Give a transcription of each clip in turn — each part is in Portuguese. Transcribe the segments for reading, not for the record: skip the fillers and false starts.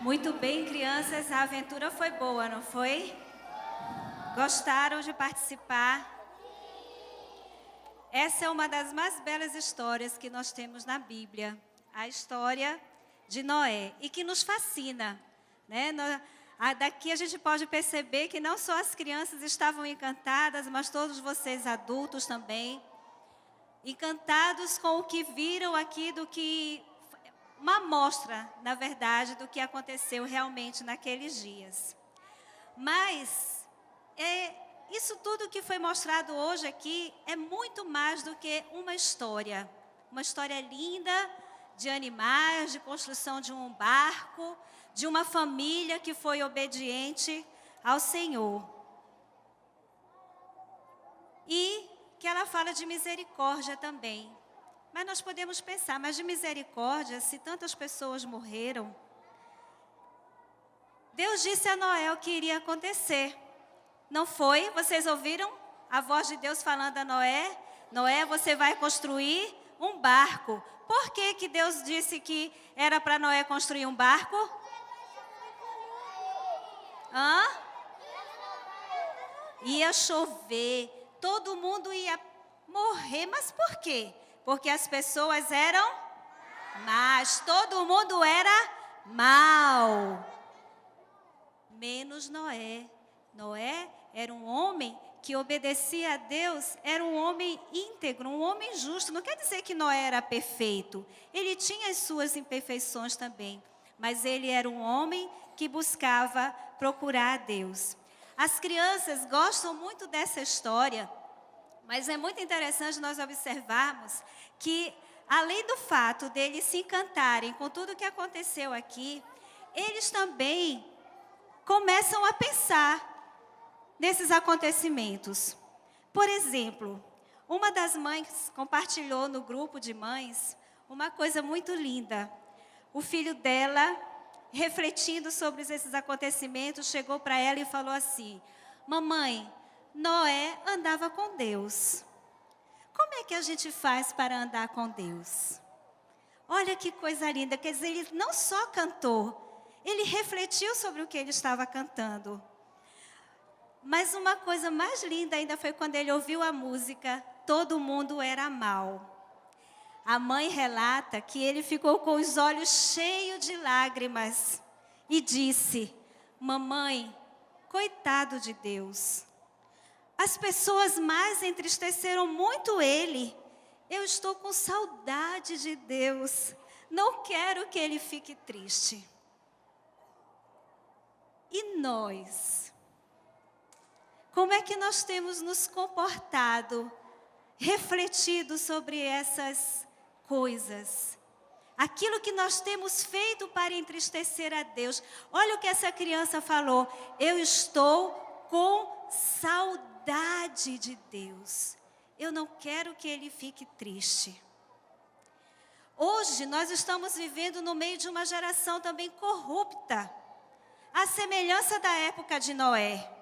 Muito bem, crianças, a aventura foi boa, não foi? Gostaram de participar? Essa é uma das mais belas histórias que nós temos na Bíblia, a história de Noé, e que nos fascina, né? Daqui a gente pode perceber que não só as crianças estavam encantadas, mas todos vocês adultos também, encantados com o que viram aqui, uma amostra, na verdade, do que aconteceu realmente naqueles dias. Mas isso tudo que foi mostrado hoje aqui é muito mais do que uma história linda de animais, de construção de um barco, de uma família que foi obediente ao Senhor. E que ela fala de misericórdia também. Mas nós podemos pensar, mas de misericórdia, se tantas pessoas morreram, Deus disse a Noé o que iria acontecer. Não foi? Vocês ouviram a voz de Deus falando a Noé? Noé, você vai construir um barco. Por que que Deus disse que era para Noé construir um barco? Ia chover, todo mundo ia morrer, mas por quê? Porque as pessoas eram más, todo mundo era mau, menos Noé. Noé era um homem que obedecia a Deus, era um homem íntegro, um homem justo. Não quer dizer que Noé era perfeito, ele tinha as suas imperfeições também, mas ele era um homem que buscava procurar a Deus. As crianças gostam muito dessa história, mas é muito interessante nós observarmos que, além do fato deles se encantarem com tudo o que aconteceu aqui, eles também começam a pensar nesses acontecimentos. Por exemplo, uma das mães compartilhou no grupo de mães uma coisa muito linda. O filho dela, refletindo sobre esses acontecimentos, chegou para ela e falou assim: mamãe, Noé andava com Deus. Como é que a gente faz para andar com Deus? Olha que coisa linda, quer dizer, ele não só cantou, ele refletiu sobre o que ele estava cantando. Mas uma coisa mais linda ainda foi quando ele ouviu a música Todo Mundo Era Mau. A mãe relata que ele ficou com os olhos cheios de lágrimas e disse: mamãe, coitado de Deus. As pessoas mais entristeceram muito ele. Eu estou com saudade de Deus. Não quero que ele fique triste. E nós? Como é que nós temos nos comportado, refletido sobre essas coisas? Aquilo que nós temos feito para entristecer a Deus. Olha o que essa criança falou: eu estou com saudade de Deus. Eu não quero que ele fique triste. Hoje nós estamos vivendo no meio de uma geração também corrupta, à semelhança da época de Noé.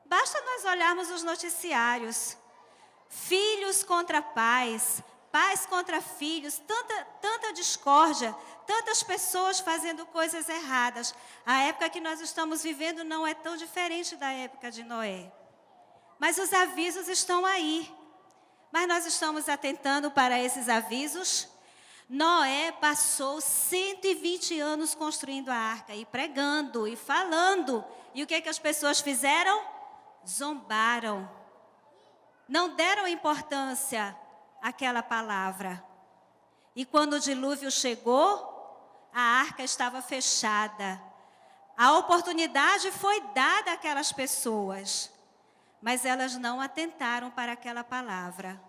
Basta nós olharmos os noticiários. Filhos contra pais, pais contra filhos, tanta discórdia, tantas pessoas fazendo coisas erradas. A época que nós estamos vivendo não é tão diferente da época de Noé. Mas os avisos estão aí. Mas nós estamos atentando para esses avisos. Noé passou 120 anos construindo a arca e pregando e falando. E o que as pessoas fizeram? Zombaram. Não deram importância àquela palavra. E quando o dilúvio chegou, a arca estava fechada. A oportunidade foi dada àquelas pessoas, mas elas não atentaram para aquela palavra.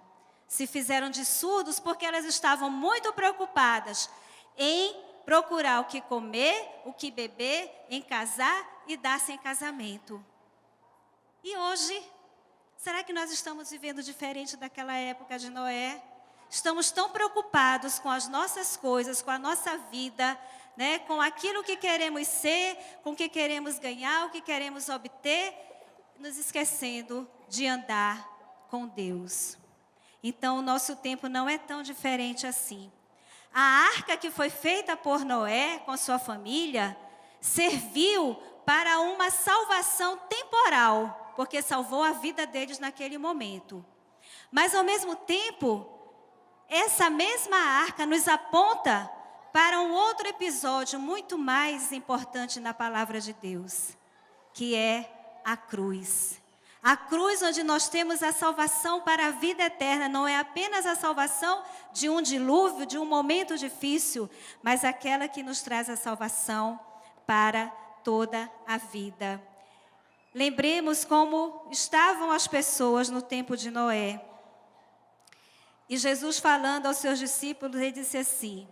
Se fizeram de surdos porque elas estavam muito preocupadas em procurar o que comer, o que beber, em casar e dar-se em casamento. E hoje, será que nós estamos vivendo diferente daquela época de Noé? Estamos tão preocupados com as nossas coisas, com a nossa vida, né? Com aquilo que queremos ser, com o que queremos ganhar, o que queremos obter, nos esquecendo de andar com Deus. Então, o nosso tempo não é tão diferente assim. A arca que foi feita por Noé com sua família serviu para uma salvação temporal, porque salvou a vida deles naquele momento. Mas ao mesmo tempo, essa mesma arca nos aponta para um outro episódio muito mais importante na palavra de Deus, que é a cruz. A cruz onde nós temos a salvação para a vida eterna, não é apenas a salvação de um dilúvio, de um momento difícil, mas aquela que nos traz a salvação para toda a vida. Lembremos como estavam as pessoas no tempo de Noé. E Jesus falando aos seus discípulos, ele disse assim: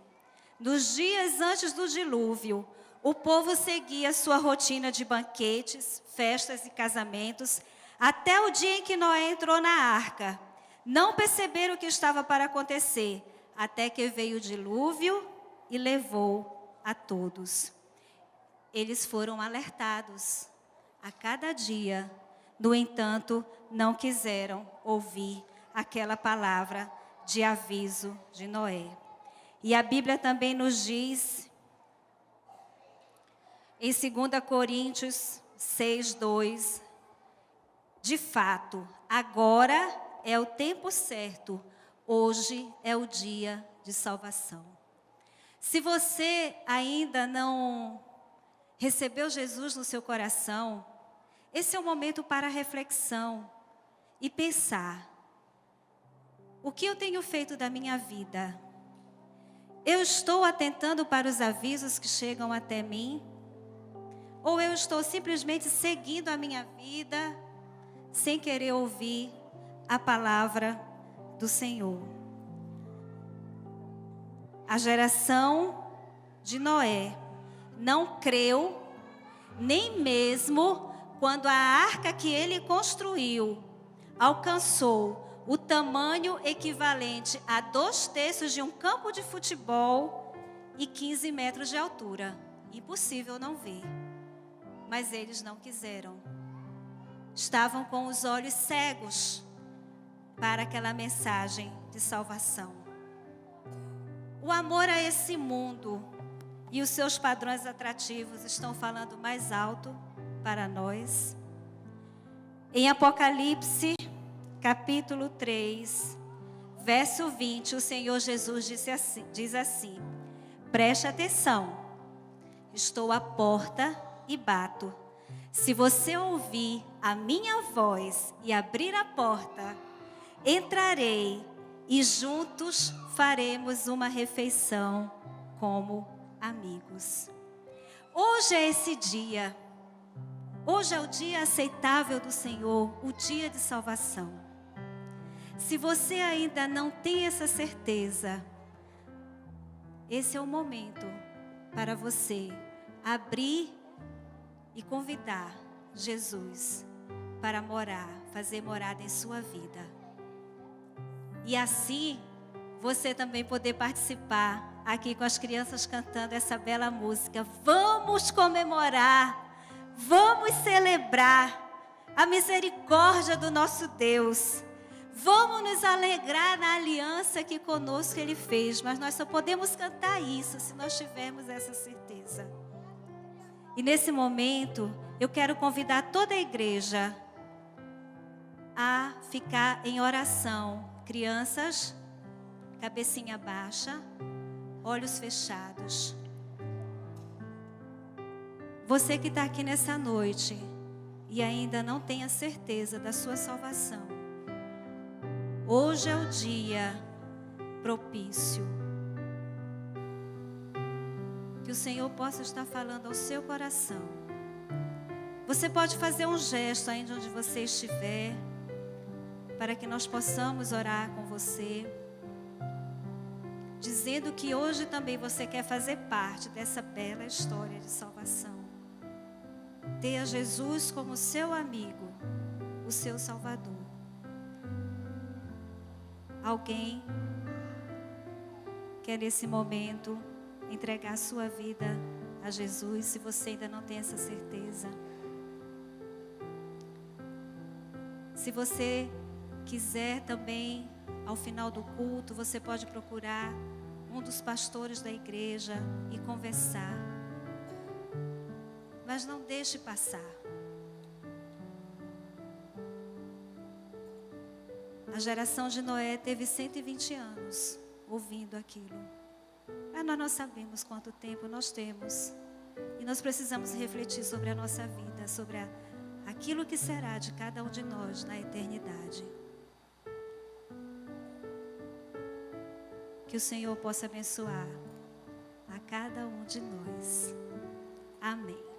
nos dias antes do dilúvio, o povo seguia sua rotina de banquetes, festas e casamentos, até o dia em que Noé entrou na arca. Não perceberam o que estava para acontecer, até que veio o dilúvio e levou a todos. Eles foram alertados a cada dia, no entanto, não quiseram ouvir aquela palavra de aviso de Noé. E a Bíblia também nos diz, em 2 Coríntios 6:2, de fato, agora é o tempo certo, hoje é o dia de salvação. Se você ainda não recebeu Jesus no seu coração, esse é o momento para reflexão e pensar: o que eu tenho feito da minha vida? Eu estou atentando para os avisos que chegam até mim? Ou eu estou simplesmente seguindo a minha vida sem querer ouvir a palavra do Senhor? A geração de Noé não creu, nem mesmo quando a arca que ele construiu alcançou o tamanho equivalente a 2/3 de um campo de futebol e 15 metros de altura. Impossível não ver. Mas eles não quiseram. Estavam com os olhos cegos para aquela mensagem de salvação. O amor a esse mundo e os seus padrões atrativos estão falando mais alto para nós. Em Apocalipse, capítulo 3, verso 20, o Senhor Jesus diz assim: preste atenção, estou à porta e bato. Se você ouvir a minha voz e abrir a porta, entrarei e juntos faremos uma refeição como amigos. Hoje é esse dia. Hoje é o dia aceitável do Senhor, o dia de salvação. Se você ainda não tem essa certeza, esse é o momento para você abrir e convidar Jesus para morar, fazer morada em sua vida. E assim, você também poder participar aqui com as crianças cantando essa bela música. Vamos comemorar, vamos celebrar a misericórdia do nosso Deus. Vamos nos alegrar na aliança que conosco Ele fez. Mas nós só podemos cantar isso se nós tivermos essa certeza. E nesse momento, eu quero convidar toda a igreja a ficar em oração. Crianças, cabecinha baixa, olhos fechados. Você que está aqui nessa noite e ainda não tem a certeza da sua salvação, hoje é o dia propício. Que o Senhor possa estar falando ao seu coração. Você pode fazer um gesto aí onde você estiver, para que nós possamos orar com você, dizendo que hoje também você quer fazer parte dessa bela história de salvação. Ter a Jesus como seu amigo, o seu Salvador. Alguém quer nesse momento entregar a sua vida a Jesus, se você ainda não tem essa certeza? Se você quiser também, ao final do culto, você pode procurar um dos pastores da igreja e conversar. mas não deixe passar. A geração de Noé teve 120 anos ouvindo aquilo. Mas nós não sabemos quanto tempo nós temos. E nós precisamos refletir sobre a nossa vida, sobre aquilo que será de cada um de nós na eternidade. Que o Senhor possa abençoar a cada um de nós. Amém.